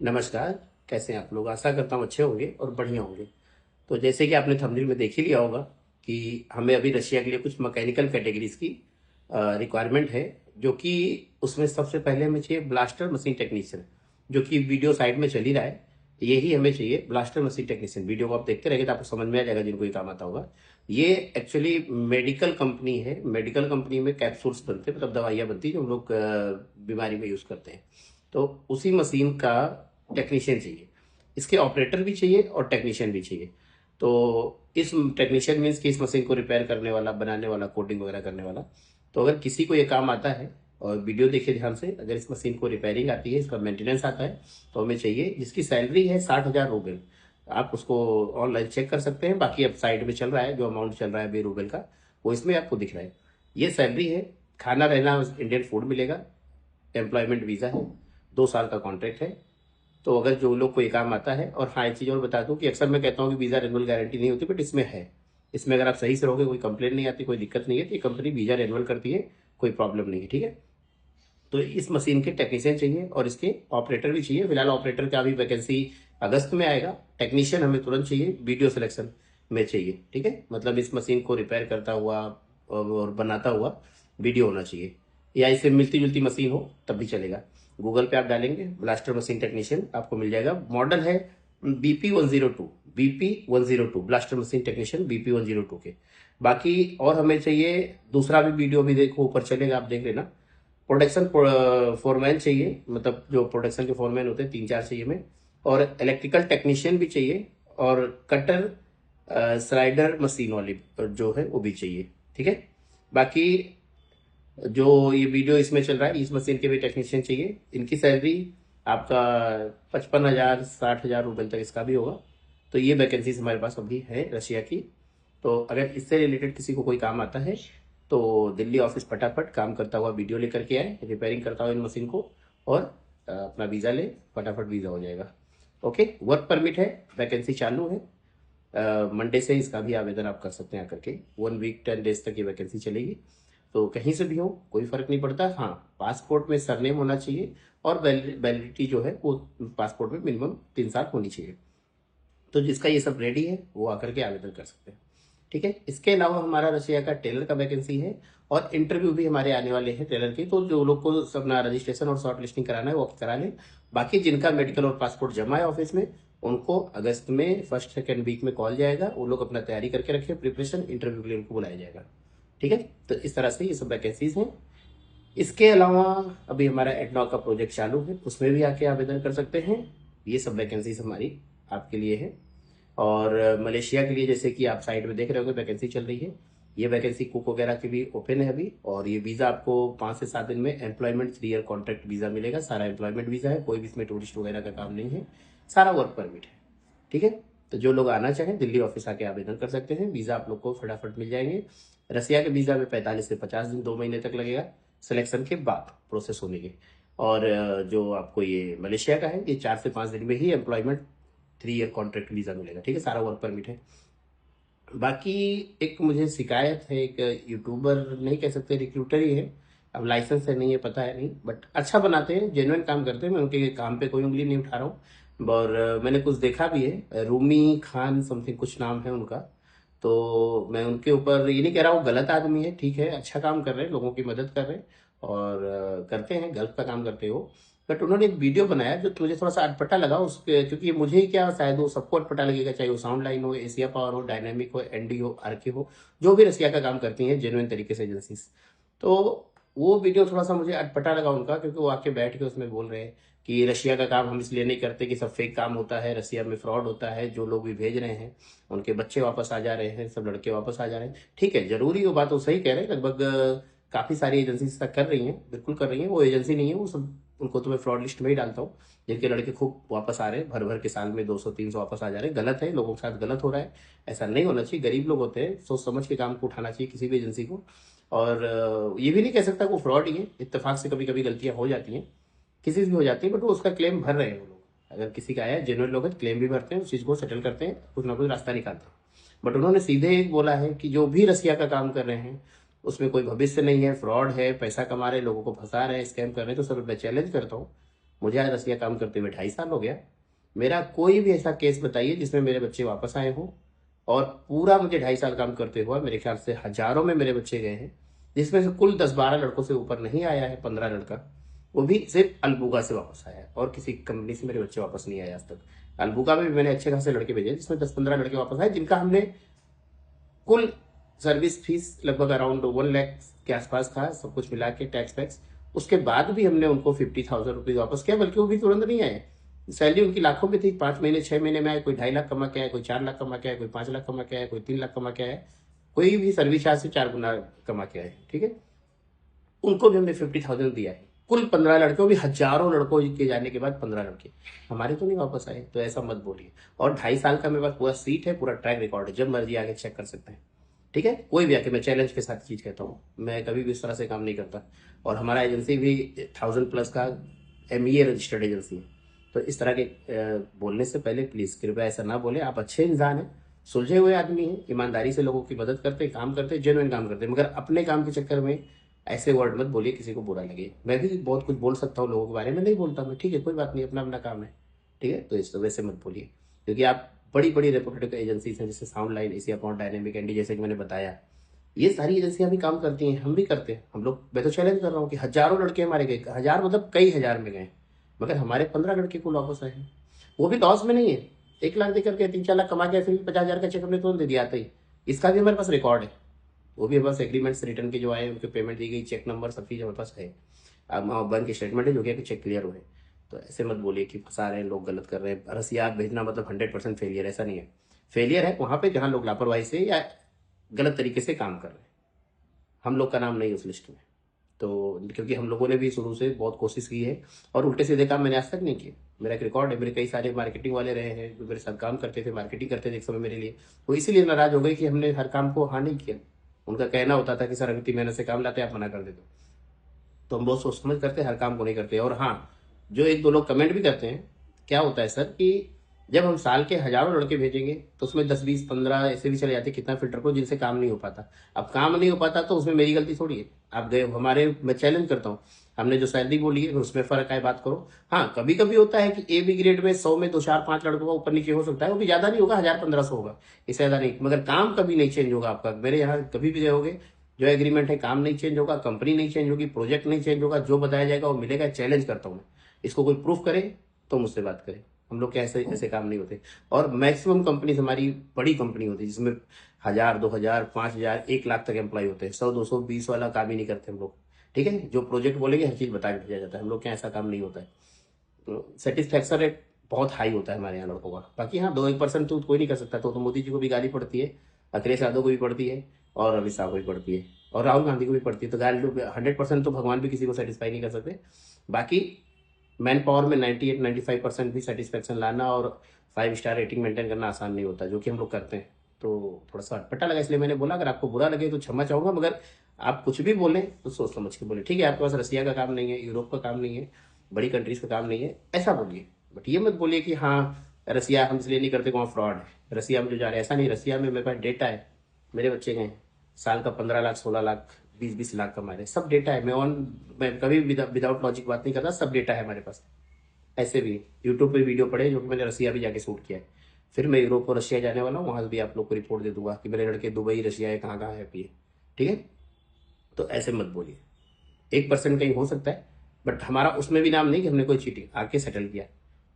नमस्कार। कैसे हैं आप लोग? आशा करता हूँ अच्छे होंगे और बढ़िया होंगे। तो जैसे कि आपने थंबनेल में देख ही लिया होगा कि हमें अभी रशिया के लिए कुछ मैकेनिकल कैटेगरीज की रिक्वायरमेंट है, जो कि उसमें सबसे पहले हमें चाहिए ब्लास्टर मशीन टेक्नीशियन, जो कि वीडियो साइड में चल ही रहा है। यही हमें चाहिए, ब्लास्टर मशीन टेक्नीशियन। वीडियो को आप देखते रहेंगे तो आपको समझ में आ जाएगा, जिनको ये काम आता होगा। ये एक्चुअली मेडिकल कंपनी है। मेडिकल कंपनी में कैप्सूल्स बनते हैं, मतलब दवाइयाँ बनती हैं जो हम लोग बीमारी में यूज़ करते हैं। तो उसी मशीन का टेक्नीशियन चाहिए। इसके ऑपरेटर भी चाहिए और टेक्नीशियन भी चाहिए। तो इस टेक्नीशियन मीन्स कि इस मशीन को रिपेयर करने वाला, बनाने वाला, कोडिंग वगैरह करने वाला। तो अगर किसी को ये काम आता है, और वीडियो देखिए ध्यान से, अगर इस मशीन को रिपेयरिंग आती है, इसका मेंटेनेंस आता है, तो हमें चाहिए। जिसकी सैलरी है 60,000 रूबल। आप उसको ऑनलाइन चेक कर सकते हैं। बाकी अब साइड में चल रहा है, जो अमाउंट चल रहा है 20 रूबल का, वो इसमें आपको दिख रहा है। ये सैलरी है। खाना रहना इंडियन फूड मिलेगा। एम्प्लॉयमेंट वीज़ा है। 2 साल का कॉन्ट्रैक्ट है। तो अगर जो लोग को ये काम आता है, और हाँ, एक चीज़ और बता दूं कि अक्सर मैं कहता हूँ कि वीज़ा रेनुअल गारंटी नहीं होती, बट इसमें है। इसमें अगर आप सही से रहोगे, कोई कंप्लेन नहीं आती, कोई दिक्कत नहीं है, तो ये कंपनी वीज़ा रेनुअल करती है। कोई प्रॉब्लम नहीं है, ठीक है। तो इस मशीन के टेक्नीशियन चाहिए और इसके ऑपरेटर भी चाहिए। फिलहाल ऑपरेटर का भी वैकेंसी अगस्त में आएगा। टेक्नीशियन हमें तुरंत चाहिए, वीडियो सिलेक्शन में चाहिए, ठीक है। मतलब इस मशीन को रिपेयर करता हुआ और बनाता हुआ वीडियो होना चाहिए, या इससे मिलती जुलती मशीन हो तब भी चलेगा। गूगल पे आप डालेंगे ब्लास्टर मशीन टेक्नीशियन, आपको मिल जाएगा। मॉडल है BP 102। BP 102 blaster machine technician BP 102 के। बाकी और हमें चाहिए दूसरा भी, वीडियो भी देखो, ऊपर चलेगा, आप देख लेना। प्रोडक्शन फोरमैन चाहिए, मतलब जो प्रोडक्शन के फोरमैन होते हैं, 3-4 चाहिए हमें। और इलेक्ट्रिकल टेक्नीशियन भी चाहिए। और कटर स्लाइडर मशीन वाली जो है वो भी चाहिए, ठीक है। बाकी जो ये वीडियो इसमें चल रहा है, इस मशीन के भी टेक्नीशियन चाहिए। इनकी सैलरी आपका 55,000 60,000 रूबल तक इसका भी होगा। तो ये वैकेंसीज हमारे पास अभी है रशिया की। तो अगर इससे रिलेटेड किसी को कोई काम आता है, तो दिल्ली ऑफिस फटाफट काम करता हुआ वीडियो लेकर के आए, रिपेयरिंग करता हुआ इन मशीन को, और अपना वीज़ा ले, फटाफट वीज़ा हो जाएगा। ओके, वर्क परमिट है, वैकेंसी चालू है। मंडे से इसका भी आवेदन आप कर सकते हैं आकर के। 1 वीक 10 डेज तक ये वैकेंसी चलेगी। तो कहीं से भी हो, कोई फर्क नहीं पड़ता। हाँ, पासपोर्ट में सरनेम होना चाहिए, और वैलिडिटी जो है वो पासपोर्ट में मिनिमम 3 साल होनी चाहिए। तो जिसका ये सब रेडी है वो आकर के आवेदन कर सकते हैं, ठीक है। इसके अलावा हमारा रशिया का टेलर का वैकेंसी है, और इंटरव्यू भी हमारे आने वाले हैं टेलर के। तो जो लोग को अपना रजिस्ट्रेशन और शॉर्ट लिस्टिंग कराना है वो करा लें। बाकी जिनका मेडिकल और पासपोर्ट जमा है ऑफिस में, उनको अगस्त में फर्स्ट सेकेंड वीक में कॉल जाएगा। वो लोग अपना तैयारी करके रखें, प्रिपरेशन, इंटरव्यू के लिए उनको बुलाया जाएगा, ठीक है। तो इस तरह से ये सब वैकेंसीज हैं। इसके अलावा अभी हमारा एडनॉक का प्रोजेक्ट चालू है, उसमें भी आके आवेदन कर सकते हैं। ये सब वैकेंसीज हमारी आपके लिए है। और मलेशिया के लिए, जैसे कि आप साइड में देख रहे होंगे, वैकेंसी चल रही है। ये वैकेंसी कुक वगैरह की भी ओपन है अभी। और ये वीज़ा आपको 5 से 7 दिन में एम्प्लॉयमेंट 3 ईयर कॉन्ट्रैक्ट वीज़ा मिलेगा। सारा एम्प्लॉयमेंट वीज़ा है, कोई भी इसमें टूरिस्ट वगैरह का काम नहीं है। सारा वर्क परमिट है, ठीक है। तो जो लोग आना चाहें, दिल्ली ऑफिस आके आवेदन कर सकते हैं। वीज़ा आप लोग को फटाफट मिल जाएंगे। रसिया के वीज़ा में 45 से 50 दिन, 2 महीने तक लगेगा, सिलेक्शन के बाद प्रोसेस होने के। और जो आपको ये मलेशिया का है, ये 4 से 5 दिन में ही एम्प्लॉयमेंट 3 ईयर कॉन्ट्रैक्ट वीज़ा मिलेगा, ठीक है। सारा वर्क परमिट है। बाकी एक मुझे शिकायत है, एक यूट्यूबर नहीं कह सकते, रिक्रूटर ही है। अब लाइसेंस है नहीं है, पता है नहीं, बट अच्छा बनाते हैं, जेन्युइन काम करते हैं। मैं उनके काम पे कोई उंगली नहीं उठा रहा हूँ। और मैंने कुछ देखा भी है, रूमी खान समथिंग कुछ नाम है उनका। तो मैं उनके ऊपर ये नहीं कह रहा हूँ गलत आदमी है, ठीक है, अच्छा काम कर रहे हैं, लोगों की मदद कर रहे हैं, और करते हैं, गलत का काम करते हो। बट उन्होंने एक वीडियो बनाया जो मुझे थोड़ा सा अटपटा लगा उसके, क्योंकि मुझे ही क्या, शायद वो सबको अटपटा लगेगा, चाहे वो साउंड लाइन हो, एशिया पावर हो, डायनामिक हो, एनडी हो, आरके हो, जो भी रसिया का काम करती हैं जेन्युइन तरीके से एजेंसीज। तो वो वीडियो थोड़ा सा मुझे अटपटा लगा उनका, क्योंकि वो आके बैठ के उसमें बोल रहे हैं कि रशिया का काम हम इसलिए नहीं करते कि सब फेक काम होता है, रसिया में फ्रॉड होता है, जो लोग भी भेज रहे हैं उनके बच्चे वापस आ जा रहे हैं, सब लड़के वापस आ जा रहे हैं। ठीक है, जरूरी वो बात वो सही कह रहे हैं, लगभग काफी सारी एजेंसी तक कर रही हैं, बिल्कुल कर रही हैं। वो एजेंसी नहीं है, वो सब उनको तो मैं फ्रॉड लिस्ट में ही डालता हूँ, जिनके लड़के खूब वापस आ रहे हैं, भर भर के साल में 200-300 वापस आ जा रहे हैं। गलत है, लोगों के साथ गलत हो रहा है, ऐसा नहीं होना चाहिए। गरीब लोग होते हैं, सोच समझ के काम को उठाना चाहिए किसी भी एजेंसी को। और ये भी नहीं कह सकता वो फ्रॉड ही है, इत्तेफाक से कभी कभी गलतियां हो जाती हैं, किसी से भी हो जाती है, बट वो उसका क्लेम भर रहे हैं वो लोग। अगर किसी का आया, जेन्युइन लोग हैं, क्लेम भी भरते हैं, उस चीज़ को सेटल करते हैं, कुछ ना कुछ रास्ता निकालते हैं। बट उन्होंने सीधे एक बोला है कि जो भी रसिया का काम कर रहे हैं उसमें कोई भविष्य नहीं है, फ्रॉड है, पैसा कमा रहे हैं, लोगों को फंसा रहे हैं, स्कैम कर रहे हैं। तो सर मैं चैलेंज करता हूँ, मुझे आज रसिया काम करते हुए 2.5 साल हो गया। मेरा कोई भी ऐसा केस बताइए जिसमें मेरे बच्चे वापस आए हों, और पूरा मुझे 2.5 साल काम करते हुआ मेरे ख्याल से हजारों में मेरे बच्चे गए हैं, जिसमें से कुल 10-12 लड़कों से ऊपर नहीं आया है, 15 लड़का, वो भी सिर्फ अलबुगा से वापस आया है, और किसी कंपनी से मेरे बच्चे वापस नहीं आए आज तक। अलबुगा में भी मैंने अच्छे खासे लड़के भेजे जिसमें 10-15 लड़के वापस आए, जिनका हमने कुल सर्विस फीस लगभग अराउंड 1 लाख के आसपास था, सब कुछ मिला के टैक्स वैक्स। उसके बाद भी हमने उनको 50,000 रुपीज वापस किया, बल्कि वो भी तुरंत नहीं आए। सैलरी उनकी लाखों में थी, 5 महीने 6 महीने में आए। कोई 2.5 लाख कमा के आए, कोई 4 लाख कमा के आए, कोई 5 लाख कमा के आए, कोई 3 लाख कमा के आए, कोई भी सर्विस चार्ज से 4 गुना कमा के आए। ठीक है, उनको भी हमने 50,000 दिया है। कुल 15 लड़कों भी, हजारों लड़कों के जाने के बाद 15 लड़के हमारे तो नहीं वापस आए, तो ऐसा मत बोलिए। और 2.5 साल का मेरे पास पूरा सीट है, पूरा ट्रैक रिकॉर्ड है, जब मर्जी आके चेक कर सकते हैं। ठीक है, कोई भी आके, मैं चैलेंज के साथ चीज कहता हूँ, मैं कभी भी इस तरह से काम नहीं करता। और हमारा एजेंसी भी 1000+ का MEA रजिस्टर्ड एजेंसी है। तो इस तरह के बोलने से पहले प्लीज कृपया ऐसा ना बोले। आप अच्छे इंसान हैं, सुलझे हुए आदमी हैं, ईमानदारी से लोगों की मदद करते, काम करते, जेन्युइन काम करते, मगर अपने काम के चक्कर में ऐसे वर्ड मत बोलिए किसी को बुरा लगे। मैं भी बहुत कुछ बोल सकता हूँ लोगों के बारे में, नहीं बोलता मैं, ठीक है, कोई बात नहीं, अपना अपना काम है। ठीक है, तो इस वजह से मत बोलिए, क्योंकि आप बड़ी बड़ी रेपुटेड एजेंसीज हैं, जैसे sound line, Asia point, dynamic Andy, जैसे कि मैंने बताया, ये सारी एजेंसियां भी काम करती हैं, हम भी करते हैं। हम लोग, मैं तो चैलेंज कर रहा हूँ कि हजारों लड़के हमारे गए, हजार मतलब कई हजार में गए, मगर हमारे 15 लड़के को वापस आए हैं। वो भी लॉस में नहीं है, 1 लाख देकर के 3-4 लाख कमा के ऐसे भी 50,000 का चेक हमने तुरंत दे दिया था ही। इसका भी हमारे पास रिकॉर्ड है, वो भी हमारे पास एग्रीमेंट्स रिटर्न के जो आए, उनके पेमेंट दी गई, चेक नंबर, सब चीज हमारे पास है। अब बैंक की स्टेटमेंट है जो कि चेक क्लियर हुए। तो ऐसे मत बोलिए कि फंसा रहे हैं लोग, गलत कर रहे हैं। रसिया भेजना मतलब 100% फेलियर, ऐसा नहीं है। फेलियर है वहां पे जहां लोग लापरवाही से या गलत तरीके से काम कर रहे हैं, हम लोग का नाम नहीं उस लिस्ट में। तो क्योंकि हम लोगों ने भी शुरू से बहुत कोशिश की है, और उल्टे सीधे काम मैंने आज तक नहीं किए। मेरा एक रिकॉर्ड है, मेरे कई सारे मार्केटिंग वाले रहे हैं जो मेरे साथ काम करते थे, मार्केटिंग करते थे एक समय मेरे लिए, वो इसीलिए नाराज हो गए कि हमने हर काम को हाँ नहीं किया। उनका कहना होता था कि सर इतनी मेहनत से काम लाते आप मना कर देते हो। तो हम बहुत सोच समझ करते हैं, हर काम को नहीं करते। और हाँ, जो 1-2 लोग कमेंट भी करते हैं, क्या होता है सर कि जब हम साल के हजारों लड़के भेजेंगे तो उसमें 10-20-15 ऐसे भी चले जाते हैं, कितना फिल्टर को, जिनसे काम नहीं हो पाता। अब काम नहीं हो पाता तो उसमें मेरी गलती थोड़ी है। आप गए हमारे, मैं चैलेंज करता हूँ, हमने जो सैलरी बोली है उसमें फर्क है, बात करो। हाँ, कभी कभी होता है कि AB ग्रेड में 100 में 2-4-5 लड़कों का ऊपर नीचे हो सकता है, वो भी ज्यादा नहीं होगा, 1000-1500 होगा, इससे ज्यादा नहीं। मगर काम कभी नहीं चेंज होगा आपका। मेरे यहाँ कभी भी गए, जो एग्रीमेंट है, काम नहीं चेंज होगा, कंपनी नहीं चेंज होगी, प्रोजेक्ट नहीं चेंज होगा, जो बताया जाएगा वो मिलेगा। चैलेंज करता हूँ मैं, इसको कोई प्रूफ करे तो मुझसे बात करे। हम लोग के ऐसे ऐसे काम नहीं होते। और मैक्सिमम कंपनीज हमारी बड़ी कंपनी होती है, जिसमें 1000, 2000, 5000, 1 लाख तक एम्प्लॉय होते हैं। 100-200-20 वाला काम ही नहीं करते हम लोग। ठीक है, जो प्रोजेक्ट बोलेंगे हर चीज बता के भेजा जाता है, हम लोग के यहाँ ऐसा काम नहीं होता है। तो सेटिस्फैक्शन रेट बहुत हाई होता है हमारे यहाँ लड़कों का। बाकी हाँ, 2-1% तो कोई नहीं कर सकता। तो मोदी जी को भी गाली पड़ती है, अखिलेश यादव को भी पड़ती है, और अमित शाह को भी पड़ती है, और राहुल गांधी को भी पड़ती है। तो गाली 100% तो भगवान भी किसी को सेटिस्फाई नहीं कर सकते। बाकी मैन पावर में 98-95% भी सेटिस्फेक्शन लाना और 5 स्टार रेटिंग मेंटेन करना आसान नहीं होता, जो कि हम लोग करते हैं। तो थोड़ा सा अटपटा लगा, इसलिए मैंने बोला। अगर आपको बुरा लगे तो क्षमा चाहूंगा, मगर आप कुछ भी बोलें तो सोच समझ के बोले। ठीक है, आपके पास रसिया का काम नहीं है, यूरोप का काम नहीं है, बड़ी कंट्रीज का काम नहीं है, ऐसा बोलिए। बट ये मत बोलिए कि हाँ रसिया हम इसलिए नहीं करते, वहाँ फ्रॉड है, रसिया में जो जा रहे हैं। ऐसा नहीं, रसिया में मेरे पास डेटा है, मेरे बच्चे गए साल का 15 लाख, 16 लाख, 20-20 लाख कमा रहे, सब डेटा है। मैं कभी विदाउट लॉजिक बात नहीं करता, सब डेटा है हमारे पास। ऐसे भी यूट्यूब पे वीडियो पड़े जो कि मैंने रसिया भी जाके शूट किया है। फिर मैं यूरोप और रशिया जाने वाला हूँ, वहां भी आप लोग को रिपोर्ट दे दूंगा कि मेरे लड़के दुबई, रशिया है, कहाँ कहाँ हैप्पी है। ठीक है, तो ऐसे मत बोलिए। 1% कहीं हो सकता है, बट हमारा उसमें भी नाम नहीं कि हमने कोई चीटिंग आके सेटल किया।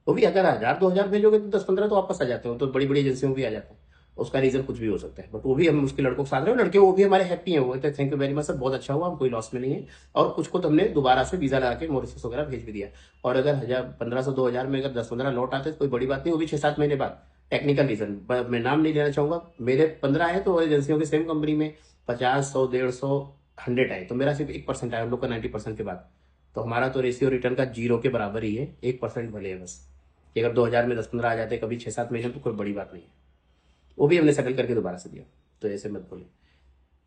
वो भी अगर 1000-2000 भेजोगे तो 10-15 तो वापस आ जाते हो, तो बड़ी बड़ी एजेंसियों में भी आ जाते हैं। उसका रीजन कुछ भी हो सकता है, बट वो भी हम उसके लड़कों के साथ रहे, लड़के वो भी हमारे हैप्पी हैं। वो कहते हैं thank you very much sir, बहुत अच्छा हुआ, हम कोई लॉस में नहीं है। और कुछ को तो हमने दोबारा से वीजा लगा के मॉरिशस वगैरह भेज भी दिया। और अगर 1500-2000 में अगर 10-15 लौट आते तो कोई बड़ी बात नहीं, वो भी 6-7 महीने बाद। टेक्निकल रीजन मैं नाम नहीं लेना चाहूंगा, मेरे 15 आए तो एजेंसियों के सेम कंपनी में 50, 100, 150, 100 आए, तो मेरा सिर्फ 1% आया, हम लोग का 90% के बाद। तो हमारा तो रेशियो रिटर्न का 0 के बराबर ही है, 1% भले है बस। कि अगर 2000 में 10-15 आ जाते कभी 6-7 महीने, तो कोई बड़ी बात नहीं है। वो भी हमने सेटल करके दोबारा से दिया। तो ऐसे मत बोले,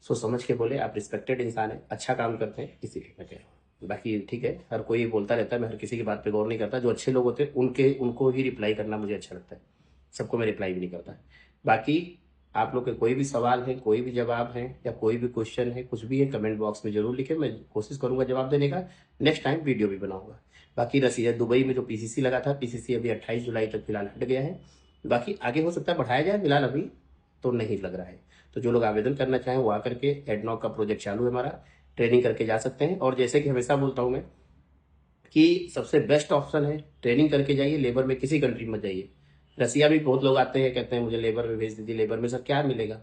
सोच समझ के बोले। आप रिस्पेक्टेड इंसान है, अच्छा काम करते हैं, इसीलिए मैं कह रहा हूँ। बाकी ठीक है, हर कोई बोलता रहता है, मैं हर किसी की बात पे गौर नहीं करता। जो अच्छे लोग होते हैं उनको ही रिप्लाई करना मुझे अच्छा लगता है, सबको मैं रिप्लाई भी नहीं करता। बाकी आप लोग के कोई भी सवाल है, कोई भी जवाब है, या कोई भी क्वेश्चन है, कुछ भी है, कमेंट बॉक्स में जरूर लिखे, मैं कोशिश करूंगा जवाब देने का। नेक्स्ट टाइम वीडियो भी बनाऊंगा। बाकी रसिया दुबई में जो पीसीसी लगा था, पीसीसी अभी 28 जुलाई तक फिलहाल हट गया है। बाकी आगे हो सकता है बढ़ाया जाए, फिलहाल अभी तो नहीं लग रहा है। तो जो लोग आवेदन करना चाहें वो आकर के, एडनॉक का प्रोजेक्ट चालू है हमारा, ट्रेनिंग करके जा सकते हैं। और जैसे कि हमेशा बोलता हूँ मैं कि सबसे बेस्ट ऑप्शन है ट्रेनिंग करके जाइए, लेबर में किसी कंट्री में जाइए। रसिया भी बहुत लोग आते हैं, कहते हैं मुझे लेबर में भेज दीजिए। लेबर में सर क्या मिलेगा?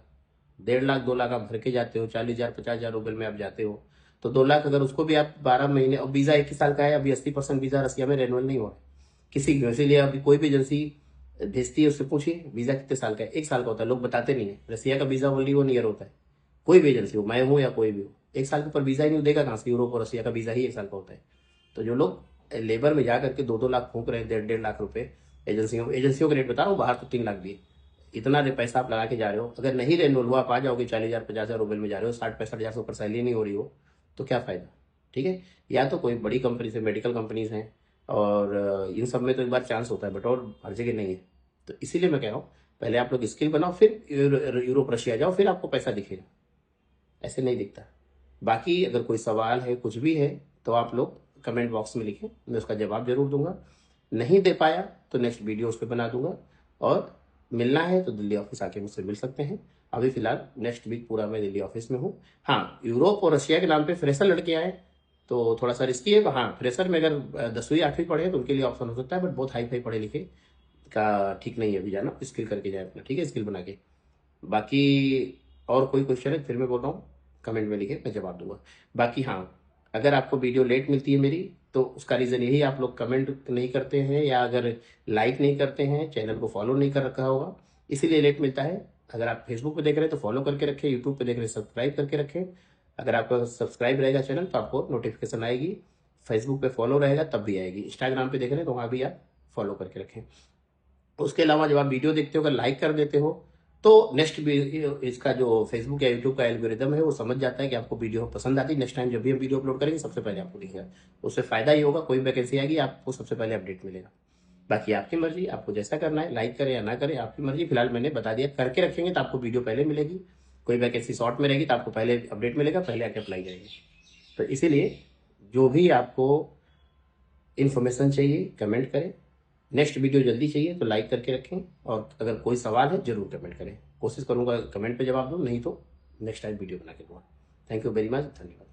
1.5 लाख 2 लाख आप भर के जाते हो, 40,000 50,000 रुपये में आप जाते हो, तो 2 लाख अगर उसको भी आप 12 महीने, और वीजा 21 साल का है, अभी 80% वीजा रसिया में रेनुअल नहीं हुआ है किसी भी। इसीलिए अभी कोई भी एजेंसी भेजती है उससे पूछिए वीजा कितने साल का है। 1 साल का होता है, लोग बताते नहीं है। रसिया का वीजा ओनली 1 ईयर होता है। कोई भी एजेंसी हो, मैं हूँ या कोई भी हो, 1 साल के ऊपर वीजा ही नहीं देगा कहाँ से? यूरोप और रसिया का वीजा ही 1 साल का होता है। तो जो लोग लेबर में जा करके 2-2 लाख फूंक रहे हैं, 1.5 लाख रुपए एजेंसियों के रेट बता रहा हूँ, बाहर तो 3 लाख दिए। इतना पैसा आप लगा के जा रहे हो, अगर नहीं रेनुअल हुआ आप आ जाओगे 40,000 50,000 रुपये में जा रहे हो, 60-65,000 से ऊपर सैलरी नहीं हो रही हो, तो क्या फायदा? ठीक है। या तो कोई बड़ी कंपनी से, मेडिकल कंपनीज हैं, और इन सब में तो एक बार चांस होता है, बट और हर जगह नहीं है। तो इसीलिए मैं कह रहा हूँ पहले आप लोग स्किल बनाओ, फिर यूरोप रशिया जाओ, फिर आपको पैसा दिखेगा, ऐसे नहीं दिखता। बाकी अगर कोई सवाल है, कुछ भी है, तो आप लोग कमेंट बॉक्स में लिखें, मैं उसका जवाब जरूर दूंगा। नहीं दे पाया तो नेक्स्ट वीडियो उस पर बना दूंगा। और मिलना है तो दिल्ली ऑफिस आके मुझसे मिल सकते हैं। अभी फिलहाल नेक्स्ट वीक पूरा मैं दिल्ली ऑफिस में हूँ। हाँ, यूरोप और रशिया के नाम पे फ्रेशर लड़के आए तो थोड़ा सा रिस्की है। हाँ, फ्रेशर में अगर 10वीं 8वीं पढ़े हैं तो उनके लिए ऑप्शन हो सकता है, बट बहुत हाई फाई पढ़े लिखे का ठीक नहीं है अभी जाना। स्किल करके जाए अपना, ठीक है, स्किल बना के। बाकी और कोई क्वेश्चन है, फिर मैं बोल रहा हूँ, कमेंट में लिखे, मैं जवाब दूंगा। बाकी हाँ, अगर आपको वीडियो लेट मिलती है मेरी, तो उसका रीज़न यही, आप लोग कमेंट नहीं करते हैं, या अगर लाइक नहीं करते हैं, चैनल को फॉलो नहीं कर रखा होगा, इसीलिए लेट मिलता है। अगर आप फेसबुक पे देख रहे हैं तो फॉलो करके रखें, यूट्यूब पे देख रहे हैं सब्सक्राइब करके रखें। अगर आपका सब्सक्राइब रहेगा चैनल तो आपको नोटिफिकेशन आएगी, फेसबुक पे फॉलो रहेगा तब भी आएगी, इंस्टाग्राम पे देख रहे हैं तो वहाँ भी आप फॉलो करके रखें। उसके अलावा जब आप वीडियो देखते हो, अगर लाइक कर देते हो, तो नेक्स्ट भी इसका जो फेसबुक या यूट्यूब का एल्गोरिदम है वो समझ जाता है कि आपको वीडियो पसंद आती है। नेक्स्ट टाइम जब भी हम वीडियो अपलोड करेंगे सबसे पहले आपको दिखेगा। उससे फायदा ही होगा, कोई वैकेंसी आएगी आपको सबसे पहले अपडेट मिलेगा। बाकी आपकी मर्जी, आपको जैसा करना है, लाइक करें या ना करें, आपकी मर्जी। फिलहाल मैंने बता दिया, करके रखेंगे तो आपको वीडियो पहले मिलेगी। कोई वैकेंसी शॉर्ट में रहेगी तो आपको पहले अपडेट मिलेगा, पहले आके अप्लाई करेंगे। तो इसीलिए जो भी आपको इन्फॉर्मेशन चाहिए कमेंट करें। नेक्स्ट वीडियो जल्दी चाहिए तो लाइक करके रखें, और अगर कोई सवाल है जरूर कमेंट करें। कोशिश करूंगा कमेंट पे जवाब दूं, नहीं तो नेक्स्ट टाइम वीडियो बना के दूंगा। थैंक यू वेरी मच, धन्यवाद।